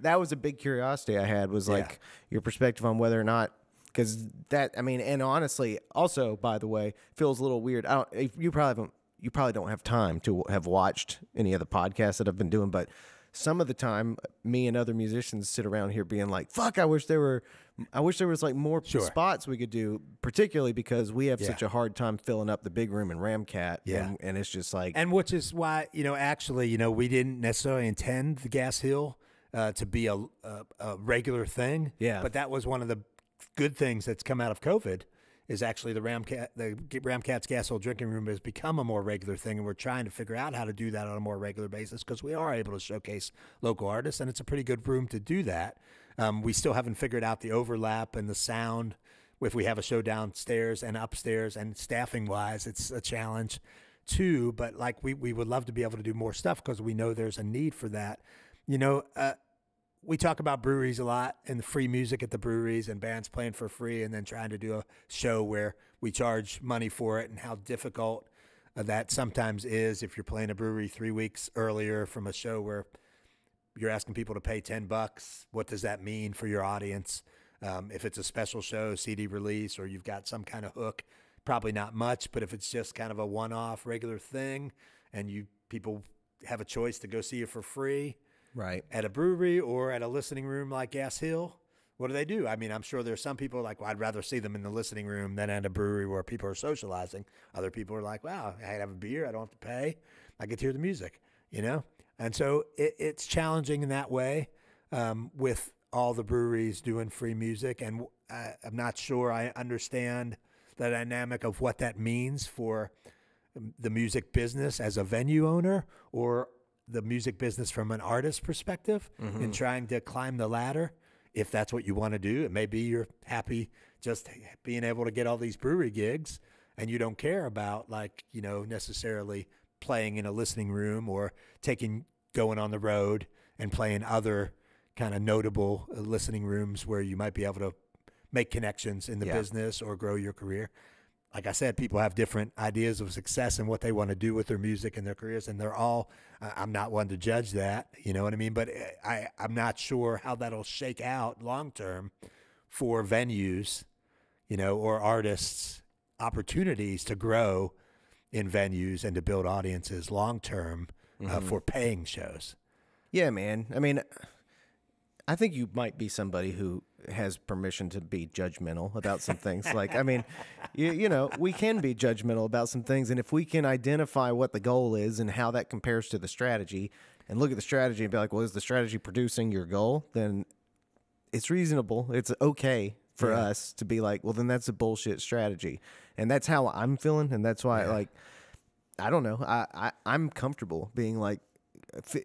that was a big curiosity I had, was like your perspective on whether or not, because that, I mean, and honestly, also, by the way, feels a little weird. You probably don't have time to have watched any of the podcasts that I've been doing, but some of the time, me and other musicians sit around here being like, "Fuck, I wish there was like more spots we could do," particularly because we have such a hard time filling up the big room in Ramcat, and it's just like, and which is why actually we didn't necessarily intend the Gas Hill to be a regular thing, but that was one of the good things that's come out of COVID. Is actually the Ramcat's Gas Hill Drinking Room has become a more regular thing, and we're trying to figure out how to do that on a more regular basis because we are able to showcase local artists, and it's a pretty good room to do that. We still haven't figured out the overlap and the sound. If we have a show downstairs and upstairs, and staffing-wise, it's a challenge too. But like we would love to be able to do more stuff because we know there's a need for that. We talk about breweries a lot and the free music at the breweries and bands playing for free and then trying to do a show where we charge money for it, and how difficult that sometimes is if you're playing a brewery 3 weeks earlier from a show where you're asking people to pay $10. What does that mean for your audience? If it's a special show, CD release, or you've got some kind of hook, probably not much. But if it's just kind of a one-off regular thing and people have a choice to go see you for free, right, at a brewery or at a listening room like Gas Hill, what do? I mean, I'm sure there's some people like, well, I'd rather see them in the listening room than at a brewery where people are socializing. Other people are like, wow, I have a beer, I don't have to pay, I get to hear the music, And so it's challenging in that way with all the breweries doing free music. And I'm not sure I understand the dynamic of what that means for the music business as a venue owner, or the music business from an artist perspective, in trying to climb the ladder. If that's what you want to do, it may be you're happy just being able to get all these brewery gigs and you don't care about necessarily playing in a listening room or going on the road and playing other kind of notable listening rooms where you might be able to make connections in the business or grow your career. Like I said, people have different ideas of success and what they want to do with their music and their careers, and they're all, I'm not one to judge that, you know what I mean? But I'm not sure how that'll shake out long-term for venues, or artists, opportunities to grow in venues and to build audiences long-term for paying shows. Yeah, man. I mean, I think you might be somebody who has permission to be judgmental about some things. Like, I mean, we can be judgmental about some things. And if we can identify what the goal is and how that compares to the strategy, and look at the strategy and be like, well, is the strategy producing your goal? Then it's reasonable. It's okay for us to be like, well, then that's a bullshit strategy. And that's how I'm feeling. And that's why, I don't know. I'm comfortable being like,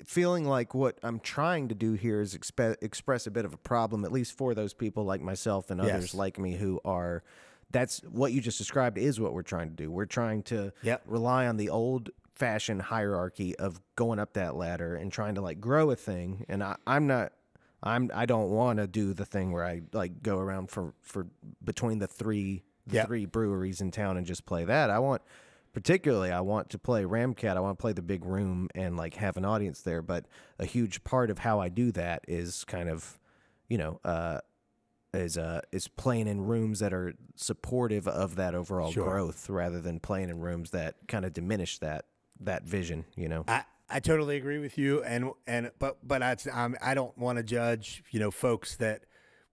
feeling like what I'm trying to do here is express a bit of a problem, at least for those people like myself and others like me who are, that's what you just described is what we're trying to do. We're trying to rely on the old fashioned hierarchy of going up that ladder and trying to like grow a thing. And I don't want to do the thing where I like go around for between the three breweries in town and just play that. I want to play Ramcat. I want to play the big room and like have an audience there. But a huge part of how I do that is kind of, is playing in rooms that are supportive of that overall growth, rather than playing in rooms that kind of diminish that vision. I totally agree with you, but I don't want to judge folks that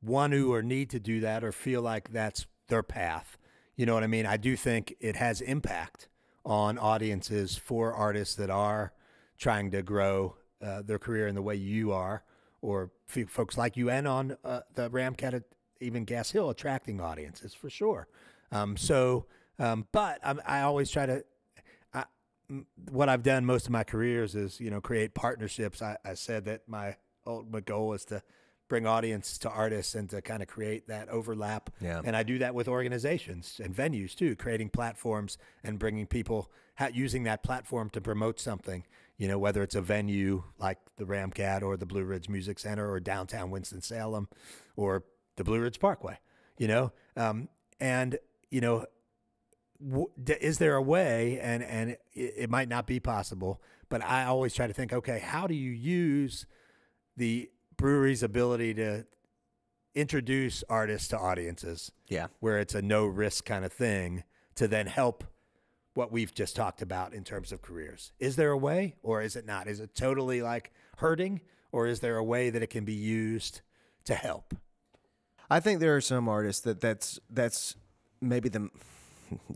want to or need to do that or feel like that's their path. You know what I mean? I do think it has impact on audiences for artists that are trying to grow their career in the way you are, or folks like you, and on the Ramcat, even Gas Hill, attracting audiences for sure. But I always try to, what I've done most of my careers is, create partnerships. I said that my ultimate goal is to bring audience to artists and to kind of create that overlap. Yeah. And I do that with organizations and venues too, creating platforms and bringing people, using that platform to promote something, whether it's a venue like the Ramcat or the Blue Ridge Music Center or downtown Winston-Salem or the Blue Ridge Parkway, is there a way, and it might not be possible, but I always try to think, okay, how do you use the breweries' ability to introduce artists to audiences. Yeah. Where it's a no risk kind of thing to then help what we've just talked about in terms of careers. Is there a way, or is it not? Is it totally like hurting, or is there a way that it can be used to help? I think there are some artists that's maybe the.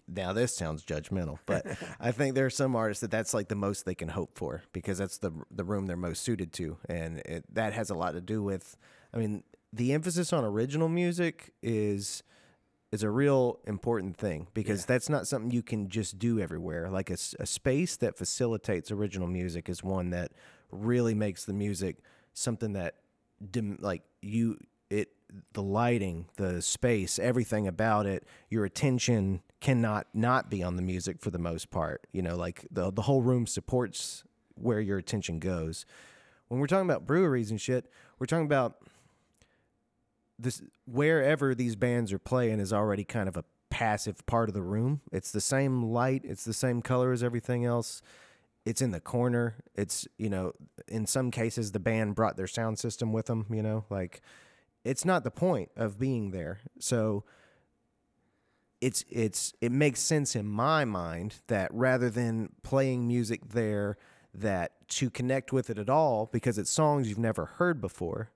Now this sounds judgmental, but I think there are some artists that's like the most they can hope for, because that's the room they're most suited to, and that has a lot to do with. I mean, the emphasis on original music is a real important thing, because that's not something you can just do everywhere. Like a space that facilitates original music is one that really makes the music something that the lighting, the space, everything about it, your attention cannot not be on the music for the most part. You know, like the whole room supports where your attention goes. When we're talking about breweries and shit, we're talking about this, wherever these bands are playing is already kind of a passive part of the room. It's the same light, it's the same color as everything else. It's in the corner. It's, you know, in some cases the band brought their sound system with them, you know, like it's not the point of being there. So it makes sense in my mind that rather than playing music there, that to connect with it at all, because it's songs you've never heard before.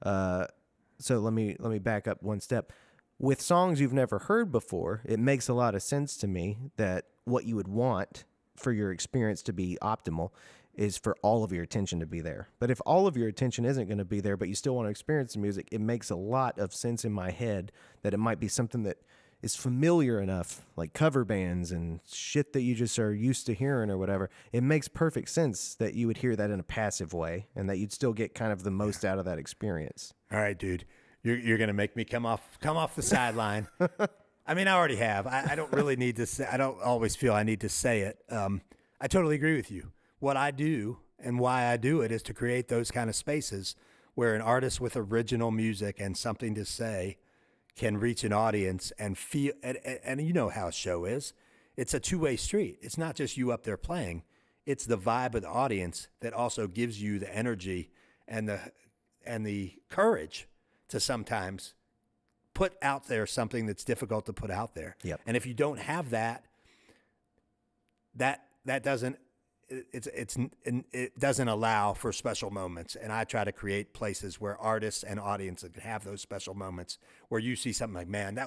So let me back up one step. With songs you've never heard before, it makes a lot of sense to me that what you would want for your experience to be optimal is for all of your attention to be there. But if all of your attention isn't going to be there, but you still want to experience the music, it makes a lot of sense in my head that it might be something that is familiar enough, like cover bands and shit that you just are used to hearing or whatever. It makes perfect sense that you would hear that in a passive way and that you'd still get kind of the most out of that experience. All right, dude. You're going to make me come off the sideline. I mean, I already have. I don't really need to say, I don't always feel I need to say it. I totally agree with you. What I do and why I do it is to create those kind of spaces where an artist with original music and something to say can reach an audience and feel, and you know how a show is. It's a two-way street. It's not just you up there playing. It's the vibe of the audience that also gives you the energy and the courage to sometimes put out there something that's difficult to put out there. Yep. And if you don't have that doesn't, it doesn't allow for special moments. And I try to create places where artists and audiences can have those special moments where you see something like, man,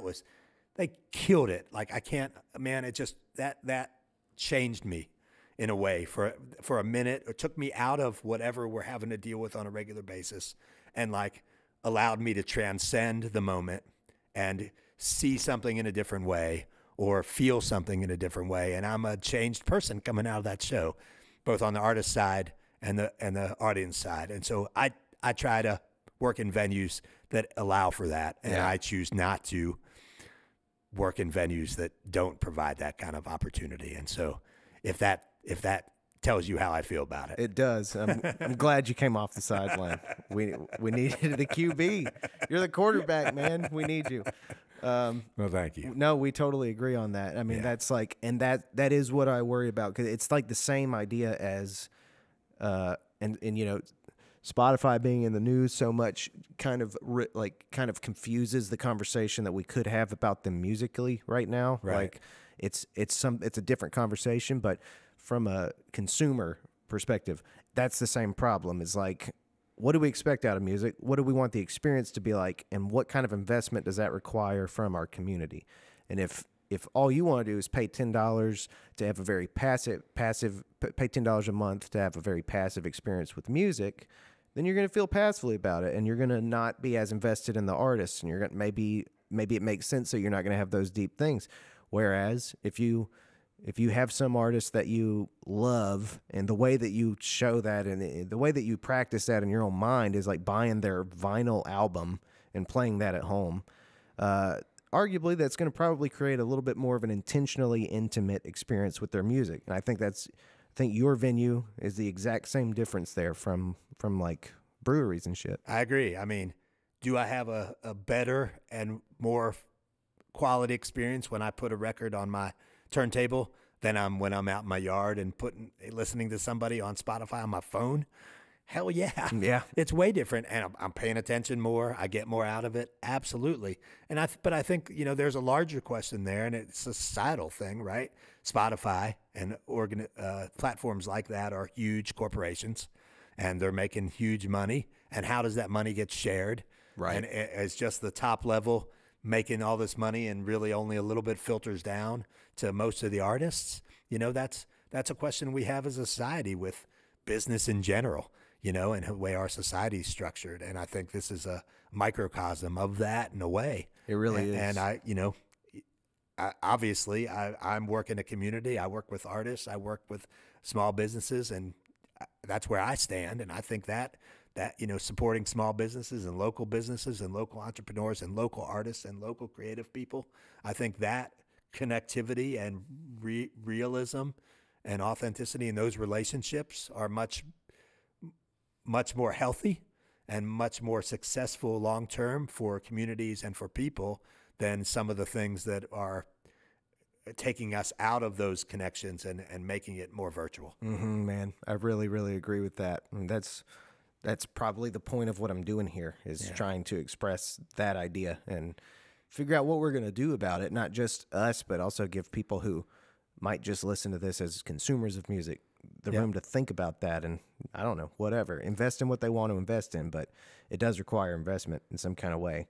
they killed it. Like it just, that changed me in a way for a minute, or took me out of whatever we're having to deal with on a regular basis, and like allowed me to transcend the moment and see something in a different way or feel something in a different way. And I'm a changed person coming out of that show, both on the artist side and the audience side. And so I try to work in venues that allow for that. And I choose not to work in venues that don't provide that kind of opportunity. And so if that tells you how I feel about it. It does. I'm glad you came off the sideline. We needed the QB. You're the quarterback, man. We need you. Well, thank you. No, we totally agree on that. I mean, that's like, and that is what I worry about, because it's like the same idea as, and you know, Spotify being in the news so much kind of confuses the conversation that we could have about them musically right now. Right. Like it's a different conversation, but from a consumer perspective, that's the same problem. Is like, what do we expect out of music? What do we want the experience to be like? And what kind of investment does that require from our community? And if all you want to do is pay $10 to have a very passive, pay $10 a month to have a very passive experience with music, then you're going to feel passively about it, and you're going to not be as invested in the artist, and you're going to maybe it makes sense that you're not going to have those deep things. Whereas if you have some artists that you love, and the way that you show that and the way that you practice that in your own mind is like buying their vinyl album and playing that at home, arguably that's going to probably create a little bit more of an intentionally intimate experience with their music. And I think your venue is the exact same difference there from like breweries and shit. I agree. I mean, do I have a better and more quality experience when I put a record on my turntable than when I'm out in my yard and listening to somebody on Spotify on my phone? Hell yeah. Yeah. It's way different. And I'm paying attention more. I get more out of it. Absolutely. But I think, there's a larger question there, and it's a societal thing, right? Spotify and platforms like that are huge corporations, and they're making huge money. And how does that money get shared? Right. And it's just the top level making all this money, and really only a little bit filters down to most of the artists. That's a question we have as a society with business in general, and the way our society is structured. And I think this is a microcosm of that in a way. It really is. And I'm working in a community. I work with artists. I work with small businesses, and that's where I stand. And I think that supporting small businesses and local entrepreneurs and local artists and local creative people, I think that connectivity and realism and authenticity in those relationships are much, much more healthy and much more successful long term for communities and for people than some of the things that are taking us out of those connections and making it more virtual. Mm-hmm, man, I really, really agree with that. And that's probably the point of what I'm doing here, is trying to express that idea and figure out what we're going to do about it. Not just us, but also give people who might just listen to this as consumers of music the room to think about that. And I don't know, whatever, invest in what they want to invest in, but it does require investment in some kind of way.